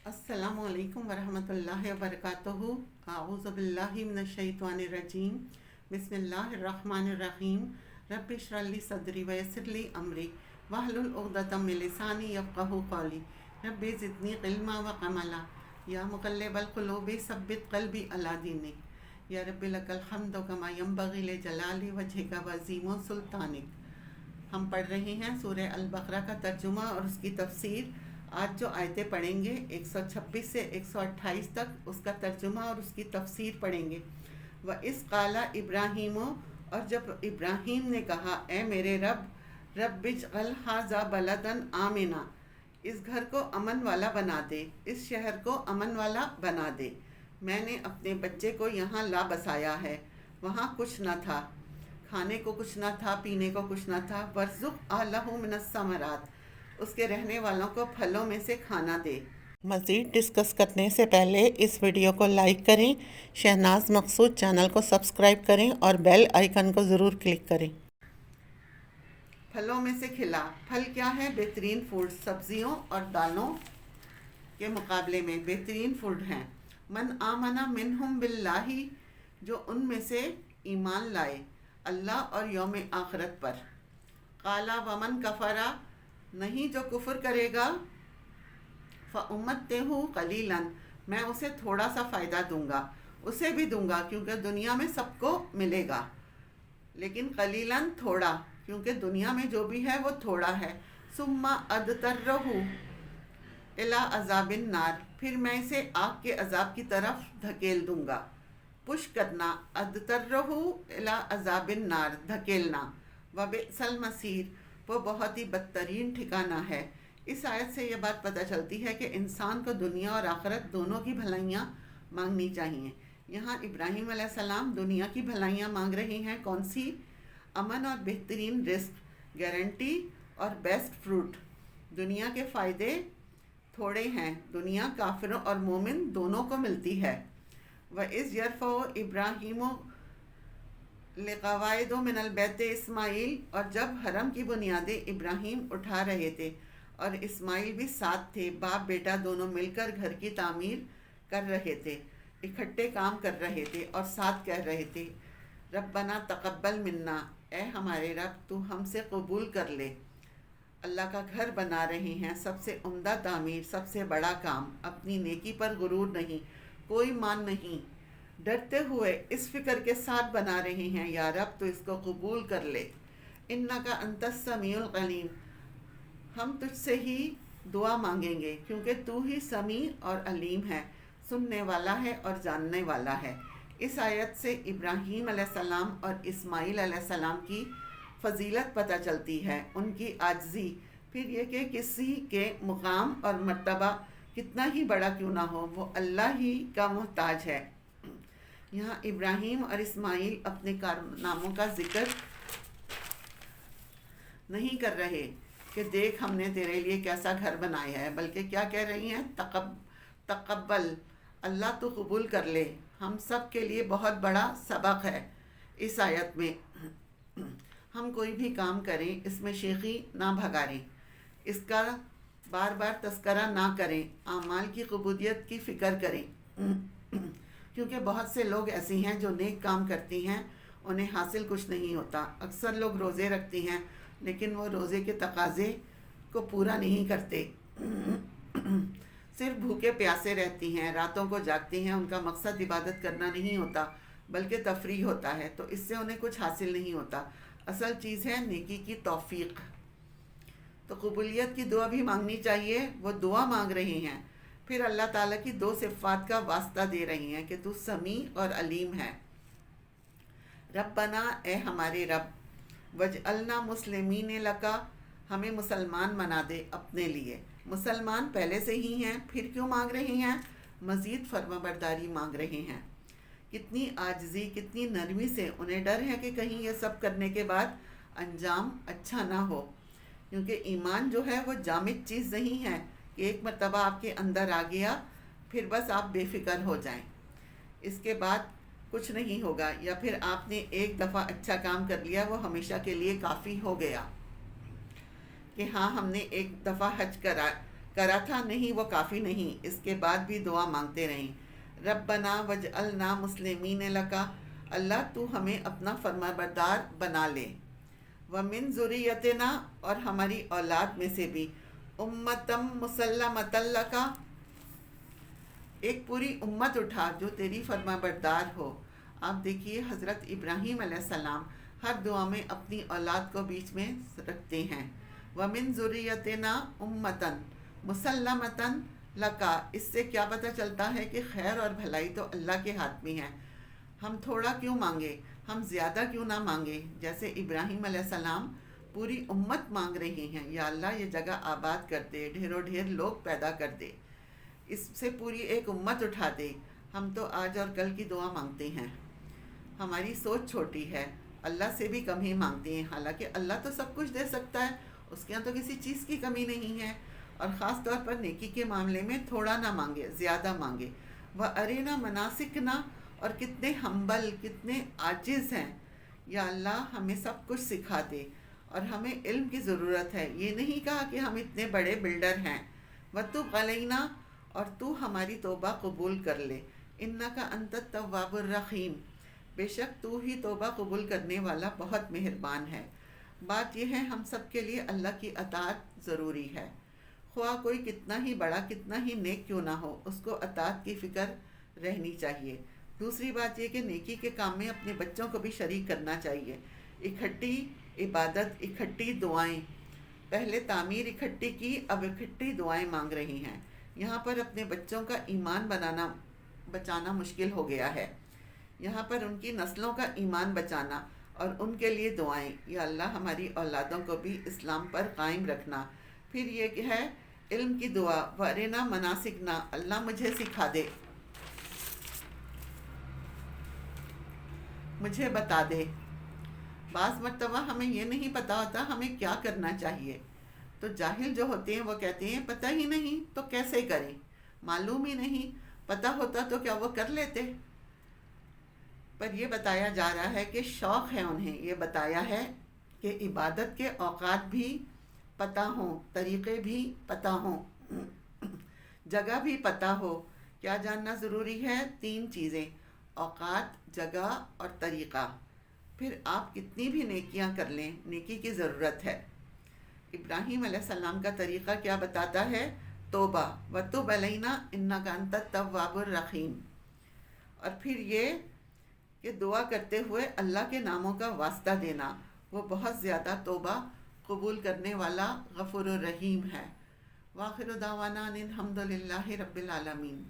अस्सलामु अलैकुम वरहमतुल्लाहि वबरकातुहू। आऊज़ु बिल्लाहि मिनश्शैतानिर रजीम। बिस्मिल्लाहिर रहमानिर रहीम। रब्बि इश्रह ली सदरी व यस्सिर ली अमरी वहलुल उक़दतम मिन लिसानी यफ़क़हू क़ौली। रब्बि ज़िदनी इल्मा व अमला। या मुक़ल्लिबल क़ुलूबि सब्बित क़ल्बी अला दीनिक। या रब्बि लकल हम्दु कमा यंबग़ी लिजलाली वजहिका व अज़ीम सुल्तानिक। हम पढ़ रहे हैं सूरह अल बक़रा का तर्जुमा और उसकी तफसीर। आज जो आयतें पढ़ेंगे 126 से 128 तक, उसका तर्जुमा और उसकी तफसीर पढ़ेंगे। व इस काला इब्राहीमो, और जब इब्राहीम ने कहा, ए मेरे रब, रब्बिजअल हाज़ा बलदन आमिना, इस घर को अमन वाला बना दे, इस शहर को अमन वाला बना दे। मैंने अपने बच्चे को यहाँ ला बसाया है। वहाँ कुछ न था, खाने को कुछ न था, पीने को कुछ न था। वर्ज़ुक़ आहलहू मिनस समरात, उसके रहने वालों को फलों में से खाना दे। मज़ीद डिस्कस करने से पहले इस वीडियो को लाइक करें, शहनाज मकसूद चैनल को सब्सक्राइब करें और बेल आइकन को ज़रूर क्लिक करें। फलों में से खिला, फल क्या है? बेहतरीन फूड, सब्जियों और दालों के मुकाबले में बेहतरीन फूड हैं। मन आमना मिनहुम बिल्लाही, जो उनमें से ईमान लाए अल्लाह और यौम आखिरत पर। काला वमन कफरा, नहीं जो कुफ्र करेगा, फ़उम्मत्तिहु क़लीलन, मैं उसे थोड़ा सा फ़ायदा दूंगा, उसे भी दूंगा क्योंकि दुनिया में सबको मिलेगा, लेकिन क़लीलन थोड़ा, क्योंकि दुनिया में जो भी है वो थोड़ा है। सुम्मा अदतर्रहु इला अज़ाबिन नार, फिर मैं इसे आग के अज़ाब की तरफ धकेल दूंगा। पुश करना, अदतर्रहु इला अज़ाबिन नार, धकेलना। वबिअसल मसीर, वो बहुत ही बदतरीन ठिकाना है। इस आयत से ये बात पता चलती है कि इंसान को दुनिया और आखिरत दोनों की भलाइयाँ मांगनी चाहिए। यहाँ इब्राहीम अलैहिस्सलाम दुनिया की भलाइयाँ मांग रहे हैं। कौन सी? अमन और बेहतरीन रिस्क, गारंटी और बेस्ट फ्रूट। दुनिया के फ़ायदे थोड़े हैं, दुनिया काफिरों और मोमिन दोनों को मिलती है। व इज़ यरफ़उ इब्राहीमो लिक़वाइदो मिनल बैत इस्माइल, और जब हरम की बुनियादें इब्राहीम उठा रहे थे और इस्माइल भी साथ थे, बाप बेटा दोनों मिलकर घर की तामीर कर रहे थे, इकट्ठे काम कर रहे थे और साथ कह रहे थे, रब्बना तक़ब्बल मिन्ना, ए हमारे रब तू हमसे कबूल कर ले। अल्लाह का घर बना रहे हैं, सबसे उम्दा तामीर, सबसे बड़ा काम। अपनी नेकी पर गुरूर नहीं, कोई मान नहीं, डरते हुए इस फिक्र के साथ बना रहे हैं, या रब तो इसको कबूल कर ले। इन्नका अंतस समीउल अलीम, हम तुझसे ही दुआ मांगेंगे क्योंकि तू ही समी और अलीम है, सुनने वाला है और जानने वाला है। इस आयत से इब्राहीम अलैहिस्सलाम और इस्माइल अलैहिस्सलाम की फजीलत पता चलती है, उनकी आजिज़ी। फिर ये कि किसी के मुकाम और मर्तबा कितना ही बड़ा क्यों ना हो, वो अल्लाह ही का मोहताज है। यहाँ इब्राहीम और इस्माइल अपने कारनामों का जिक्र नहीं कर रहे कि देख हमने तेरे लिए कैसा घर बनाया है, बल्कि क्या कह रही हैं? तक़ब्बल, अल्लाह तो कबूल कर ले। हम सब के लिए बहुत बड़ा सबक है इस आयत में। हम कोई भी काम करें, इसमें शेखी ना भगाड़ें, इसका बार बार तस्करा ना करें, आमाल की कबूलियत की फ़िक्र करें। क्योंकि बहुत से लोग ऐसे हैं जो नेक काम करती हैं, उन्हें हासिल कुछ नहीं होता। अक्सर लोग रोज़े रखती हैं, लेकिन वो रोज़े के तकाज़े को पूरा नहीं करते, सिर्फ भूखे प्यासे रहती हैं, रातों को जागती हैं। उनका मकसद इबादत करना नहीं होता बल्कि तफरीह होता है, तो इससे उन्हें कुछ हासिल नहीं होता। असल चीज़ है नेकी की तौफीक। तो कबूलियत की दुआ भी मांगनी चाहिए, वो दुआ मांग रहे हैं। फिर अल्लाह ताला की दो सिफ़ात का वास्ता दे रही हैं कि तू समी और अलीम है। रब्बना, ए हमारे रब, वजअलना मुस्लिमीन लका, हमें मुसलमान बना दे अपने लिए। मुसलमान पहले से ही हैं, फिर क्यों मांग रहे हैं? मज़ीद फर्माबरदारी मांग रहे हैं। कितनी आजिज़ी, कितनी नरमी से। उन्हें डर है कि कहीं ये सब करने के बाद अंजाम अच्छा ना हो, क्योंकि ईमान जो है वो जामिद चीज़ नहीं है कि एक मर्तबा आपके अंदर आ गया फिर बस आप बेफिक्र हो जाएं, इसके बाद कुछ नहीं होगा, या फिर आपने एक दफ़ा अच्छा काम कर लिया वो हमेशा के लिए काफ़ी हो गया कि हाँ हमने एक दफ़ा हज کرا تھا نہیں وہ کافی نہیں، اس کے بعد بھی دعا مانگتے رہیں۔ ربنا وجعلنا مسلمین لکا، اللہ تو ہمیں اپنا فرما بردار بنا لے۔ ومن ذریتنا، اور ہماری اولاد میں سے بھی، امتم مسلمۃ لکا، ایک پوری امت اٹھا جو تیری فرما بردار ہو۔ آپ دیکھیے حضرت ابراہیم علیہ السلام ہر دعا میں اپنی اولاد کو بیچ میں رکھتے ہیں۔ وَمِن ذُرِّيَّتِنَا أُمَّةً مُسَلَّمَةً لَكَ، اس سے کیا پتہ چلتا ہے کہ خیر اور بھلائی تو اللہ کے ہاتھ میں ہے۔ ہم تھوڑا کیوں مانگے، ہم زیادہ کیوں نہ مانگے، جیسے ابراہیم علیہ السلام پوری امت مانگ رہے ہیں، یا اللہ یہ جگہ آباد کر دے، ڈھیروں ڈھیر لوگ پیدا کر دے، اس سے پوری ایک امت اٹھا دے۔ ہم تو آج اور کل کی دعا مانگتے ہیں، ہماری سوچ چھوٹی ہے، اللہ سے بھی کم ہی مانگتے ہیں، حالانکہ اللہ تو سب کچھ دے سکتا ہے، اس کے یہاں تو کسی چیز کی کمی نہیں ہے۔ اور خاص طور پر نیکی کے معاملے میں تھوڑا نہ مانگے، زیادہ مانگے۔ وَأَرِنَا مَنَاسِكْنَا، اور کتنے ہمبل، کتنے عاجز ہیں، یا اللہ ہمیں سب کچھ سکھا دے، اور ہمیں علم کی ضرورت ہے، یہ نہیں کہا کہ ہم اتنے بڑے بلڈر ہیں۔ وَتُبْ عَلَيْنَا، اور تو ہماری توبہ قبول کر لے، اِنَّكَ أَنْتَ التَّوَّابُ الرَّحِيمُ، بے شک تو ہی توبہ قبول کرنے والا بہت مہربان ہے۔ بات یہ ہے ہم سب کے لیے اللہ کی اطاعت ضروری ہے، خواہ کوئی کتنا ہی بڑا، کتنا ہی نیک کیوں نہ ہو، اس کو اطاعت کی فکر رہنی چاہیے۔ دوسری بات یہ کہ نیکی کے کام میں اپنے بچوں کو بھی شریک کرنا چاہیے۔ اکٹھی عبادت، اکٹھی دعائیں، پہلے تعمیر اکٹھی کی، اب اکٹھی دعائیں مانگ رہی ہیں۔ یہاں پر اپنے بچوں کا ایمان بچانا مشکل ہو گیا ہے، یہاں پر ان کی نسلوں کا ایمان بچانا اور ان کے لیے دعائیں، یا اللہ ہماری اولادوں کو بھی اسلام پر قائم رکھنا۔ پھر یہ کہ ہے علم کی دعا، وَأَرِنَا مَنَاسِكْنَا، اللہ مجھے سکھا دے، مجھے بتا دے۔ بعض مرتبہ ہمیں یہ نہیں پتہ ہوتا ہمیں کیا کرنا چاہیے، تو جاہل جو ہوتے ہیں وہ کہتے ہیں پتہ ہی نہیں تو کیسے کریں، معلوم ہی نہیں، پتہ ہوتا تو کیا وہ کر لیتے۔ پر یہ بتایا جا رہا ہے کہ شوق ہے انہیں، یہ بتایا ہے کہ عبادت کے اوقات بھی پتہ ہوں، طریقے بھی پتہ ہوں، جگہ بھی پتہ ہو۔ کیا جاننا ضروری ہے؟ 3 چیزیں، اوقات، جگہ اور طریقہ۔ پھر آپ کتنی بھی نیکیاں کر لیں، نیکی کی ضرورت ہے۔ ابراہیم علیہ السلام کا طریقہ کیا بتاتا ہے؟ توبہ، وَتُبْ عَلَيْنَا إِنَّكَ أَنْتَ التَّوَّابُ الرَّحِيمُ۔ اور پھر یہ کہ دعا کرتے ہوئے اللہ کے ناموں کا واسطہ دینا، وہ بہت زیادہ توبہ قبول کرنے والا غفور الرحیم ہے۔ وآخر دعوانا ان الحمد للہ رب العالمین۔